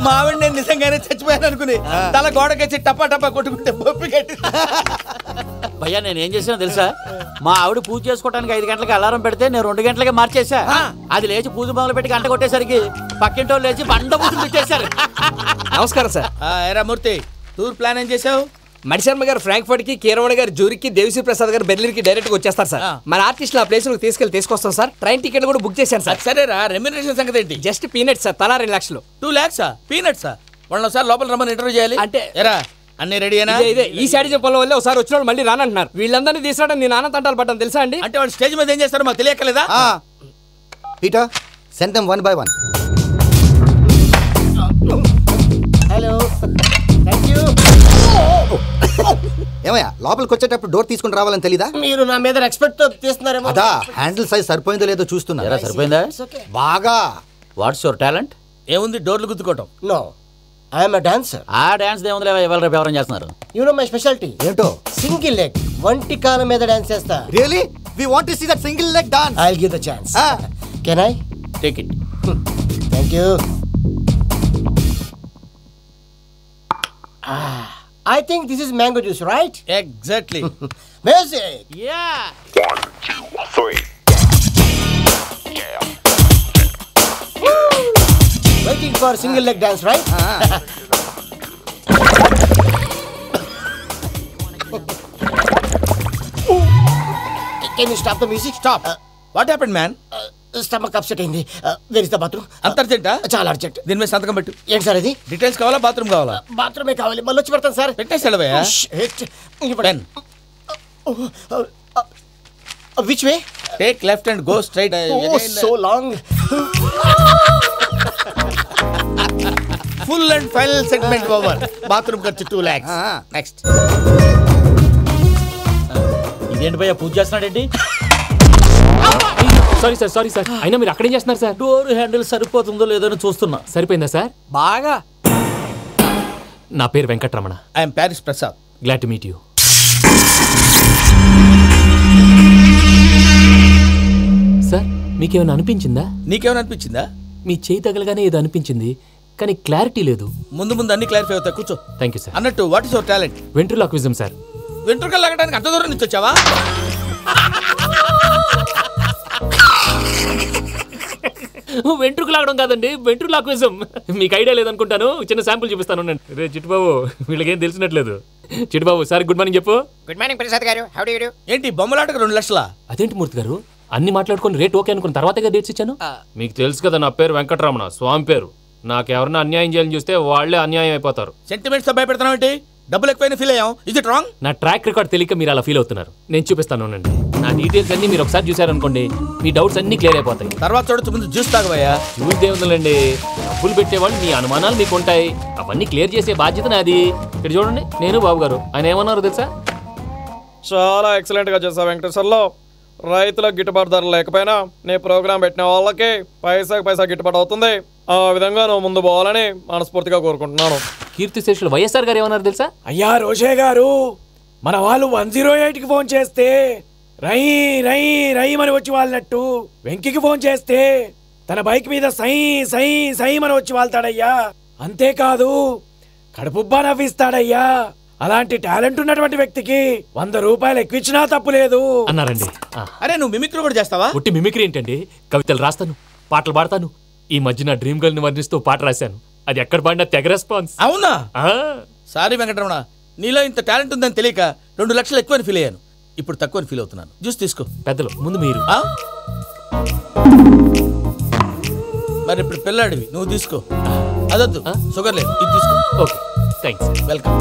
మా ఆవిడ నేను నిజంగానే చచ్చిపోయాను అనుకుని తల గోడకొచ్చి టపా టపా కొట్టుకుంటే బొప్పి కట్టి. భయ్యా నేను ఏం చేసానో తెలుసా? మా ఆవిడ పూజ చేసుకోవడానికి 5 గంటలకి అలారం పెడితే నేను 2 గంటలకే మార్చేసా. అది లేచి పూజ మొదలు పెట్టి గంట కొట్టేసరికి పక్కింటి వాళ్ళు లేచి బండ పూజలు పెట్టేశారు. నమస్కారం సార్. ఏరా మూర్తి, టూర్ ప్లాన్ ఏం చేసావు? మణిశర్మ గారు ఫ్రాంక్ఫర్ట్ కి, కీరవాణి గారు జూరిక్, దేవిశ్రీ ప్రసాద్ గారు బెర్లిన్ కి డైరెక్ట్ గా వచ్చేస్తారు సార్. మన ఆర్టిస్ట్ ఆ ప్లేస్ తీసుకొస్తాం సార్. ట్రైన్ టికెట్ కూడా బుక్ చేశాను సార్. సరేరా, రెమ్యూనరేషన్ సంగతి ఏంటి? జస్ట్ పీనట్స్ సార్, తలా 2 లక్షలు. 2 lakhs పీనట్సా? వాళ్ళని ఒకసారి లోపల రమ్మని ఇంటర్వ్యూ చేయాలి. అంటే ఎరా అన్ని రెడీనా? ఇదే ఈ సైడ్ చెప్పడం వల్ల ఒకసారి వచ్చిన వాళ్ళు మళ్ళీ రానంటున్నారు. వీళ్ళందరినీ తీసుకురావడం నేను నాన్న తంటాలు పడ్డాను తెలుసా అండి. అంటే వాళ్ళు స్టేజ్ మీద ఏం చేస్తారో మాకు తెలియకలేదా? Peter, send them 1 by 1. Hello, thank you. ఏమయ్యా, లోపలికి వచ్చేటప్పుడు డోర్ తీసుకుని రావాలని తెలీదా? మీరు నా మీద ఎక్స్పెక్ట్ తో తీస్తున్నారేమో. అదా హ్యాండిల్ సైజ్ సరిపోయిందో లేదో చూస్తున్నా. సరిపోయిందా? బాగా. What's your talent? ఏముంది, డోర్లు గుద్దుకోవటం. No, I am a dancer. ఆ డాన్స్ దేవుందిలే, ఇవాళ రేపు ఎవరైనా చేస్తున్నారు. యు నో మై స్పెషాలిటీ ఏంటో? సింగిల్ లెగ్, వంటి కాలం మీద డాన్స్ చేస్తా. Really? We want to see that single leg dance. I will give the chance. Can I take it? Thank you. I think this is mango juice, right? Exactly. Music. Yeah. 1, 2, 3. Yeah. Waiting for single leg dance, right? Can you stop the music? Stop. What happened, man? Stomach upset అయింది. Where is the bathroom? అంత అర్జెంటా? చాలా urgent. దీని మీద సంతకం పెట్టు. ఏంటి sir ఇది? Details కావాలా, బాత్రూమ్ కావాలా? బాత్రూమే కావాలి, మళ్ళీ వచ్చి పెడతాను సార్. పెట్టేసాడవయ్యా. Pen. Which way? Take left and go straight. Oh, so long. Full and final segment over. Bathroom ఖర్చు 2 lakhs. Next. ఇదేంటి భయ్యా, పూజ చేస్తున్నాడేంటి? Sorry sir. అయినా మీరు అక్కడేం చేస్తున్నారు సార్? డోర్ హ్యాండిల్ సరిపోతుందో లేదో అని చూస్తున్నా. సరిపోయిందా సార్? బాగా. నా పేరు Venkataramana. I'm Paris Prasad. Glad to meet you. Sir, మీకేమైనా అనిపించిందా? నీకేమైనా అనిపించిందా? మీ చేయి తగలగానే ఏదో అనిపించింది, కానీ క్లారిటీ లేదు. ముందు అన్ని క్లారిఫై అవుతాయి, కూర్చో. Thank you sir. అన్నట్టు what is your talent? Ventriloquism sir. వెంట్రుకలు లాగడానికి అంత దూరం నుంచి వచ్చావా? వెంట్రుకు లాగడం కాదండి, వెంట్రులాక్విజం. మీకు ఐడియా లేదనుకుంటాను, చిన్న శాంపుల్ చూపిస్తాను. రే చిట్టుబాబు, వీళ్ళకేం తెలిసినట్లేదు. చిట్టుబాబు సార్ గుడ్ మార్నింగ్ చెప్పు. గుడ్ మార్నింగ్ ప్రసాద్ గారు. How do you do? ఏంటి బొమ్మలాటకు 2 లక్షలా? అదేంటి మూర్తి గారు, అన్ని మాట్లాడుకొని రేట్ ఓకే అనుకున్న తర్వాతగా డేట్స్ ఇచ్చాను. మీకు తెలుసు కదా నా పేరు వెంకటరమణ, స్వామి పేరు. నాకెవరన్నా అన్యాయం చేయాలని చూస్తే వాళ్లే అన్యాయం అయిపోతారు. సెంటిమెంట్స్ తో భయపెడతావు ఏంటి? డబ్బులు ఎక్కువైనా ఫీల్ అయ్యాం. Is it wrong? నా ట్రాక్ రికార్డ్ తెలియక మీరు అలా ఫీల్ అవుతున్నారు. నేను చూపిస్తాను అండి. నా డీటెయిల్స్ అన్ని మీరు ఒకసారి చూసారనుకోండి, మీ డౌట్స్ అన్ని క్లియర్ అయిపోతాయి. తర్వాత చూడొచ్చు, ముందు జ్యూస్ తాగబోయా. చూస్తే ఉందండి, డబ్బులు పెట్టేవాళ్ళు మీ అనుమానాలు మీకు ఉంటాయి, అవన్నీ క్లియర్ చేసే బాధ్యత నాది. ఇక్కడ చూడండి, నేను బాబు గారు. ఆయన ఏమన్నారు తెలుసా? చాలా ఎక్సలెంట్ గా చేసావు వెంకటేశ్వర్లో. రైతులకు గిట్టుబాటు ధర లేకపోయినా నీ ప్రోగ్రాం పెట్టిన వాళ్ళకి పైసాకి పైసా గిట్టుబాటు అవుతుంది. ఆ విధంగా నువ్వు ముందు పోవాలని మనస్ఫూర్తిగా కోరుకుంటున్నాను. కీర్తిశేషులు వైఎస్ఆర్ గారు ఏమన్నారు తెలుసా? అయ్యా రోషే గారు, మన వాళ్ళు 108కి ఫోన్ చేస్తే రై రై రై అని వచ్చి వాళ్ళనట్టు, వెంకికి ఫోన్ చేస్తే తన బైక్ మీద సై సై సై అని వచ్చి వాళ్తాడయ్యా. అంతేకాదు కడుపుబ్బా నవ్విస్తాడయ్యా. అలాంటి టాలెంట్ ఉన్నటువంటి వ్యక్తికి 100 రూపాయలు ఎక్కువ ఇచ్చినా తప్పు లేదు అన్నారండి. అరే నువ్వు మిమిక్రీ కూడా చేస్తావా? ఉట్టి మిమిక్రీ ఏంటండి, కవితలు రాస్తాను, పాటలు పాడతాను. ఈ మధ్య నా డ్రీమ్ గర్ల్ ని వర్ణిస్తూ పాట రాశాను, అది ఎక్కడ పాడినా తెగ రెస్పాన్స్. అవునా? సారీ వెంకటరమణ, నీలో ఇంత టాలెంట్ ఉందని తెలియక 2 లక్షలు ఎక్కువని ఫీల్ అయ్యాను. ఇప్పుడు తక్కువని ఫీల్ అవుతున్నాను. జ్యూస్ తీసుకో. పెద్దలు ముందు మీరు. మరి ఇప్పుడు పిల్లాడివి, నువ్వు తీసుకో. అదొద్దు, షుగర్ లేదు, ఇది తీసుకో. Okay, thanks. వెల్కమ్.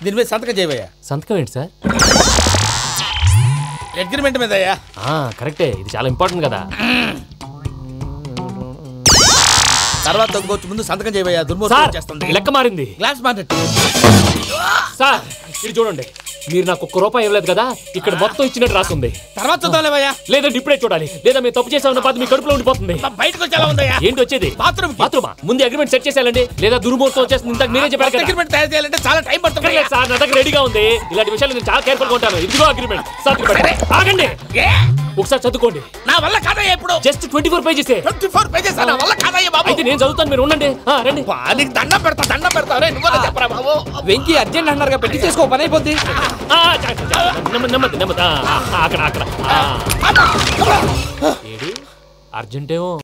దీని మీద సంతకం చేయవయ్యా. సంతకం ఏంటి సార్? అగ్రిమెంట్ మీద అయ్యా. కరెక్టే, ఇది చాలా ఇంపార్టెంట్ కదా. తర్వాత తగ్గుకోవచ్చు, ముందు సంతకం చేయవయ్యా. దుర్మోహం చేస్తుంది. లెక్క మారింది. గ్లాస్ మార్కెట్ సార్ ఇది చూడండి, మీరు నాకు ఒక్క రూపాయి ఇవ్వలేదు కదా, ఇక్కడ మొత్తం ఇచ్చినట్టు రాస్తుంది. తర్వాత చూద్దాంలేవయ్యా. లేదంటే ఇప్పుడే చూడాలి, లేదా మేము తప్పు చేసామన్న బాధ మీ కడుపులో ఉండిపోతుంది. బయటకు వచ్చేలా ఉందయ్యా. ఏంటి వచ్చేది? బాత్రూమా? ముందు అగ్రిమెంట్ సెట్ చేసేయాలండి, లేదా దుర్మూర్తం వచ్చేస్తుంది. ఇంతకు మీరే చెప్పారు కదా. అగ్రిమెంట్ తయారు చేయాలంటే చాలా టైం పడుతుంది అక్కర్లేదు సార్, నా దగ్గర రెడీగా ఉంది. ఇలాంటి విషయాలు నేను చాలా కేర్ఫుల్ గా ఉంటాను. ఇదిగో అగ్రిమెంట్. ఆగండి, ఒకసారి చదువుకోండి. నా వల్ల కాదయ్యా. ఇప్పుడు జస్ట్ 24 పేజెస్. 24 పేజెస్ నా వల్ల కాదయ్యా బాబు. అయితే నేను చదువుతాను, మీరు ఉండండి. రండి. నీకు దండం పెడతా రే. నువ్వు చెప్పరా బాబు. వెంకీ అర్జెంట్ అన్నారుగా, పెట్టి చేసుకో, పని అయిపోద్ది. నెమ్మది అక్కడ ఏడి అర్జెంటేమో.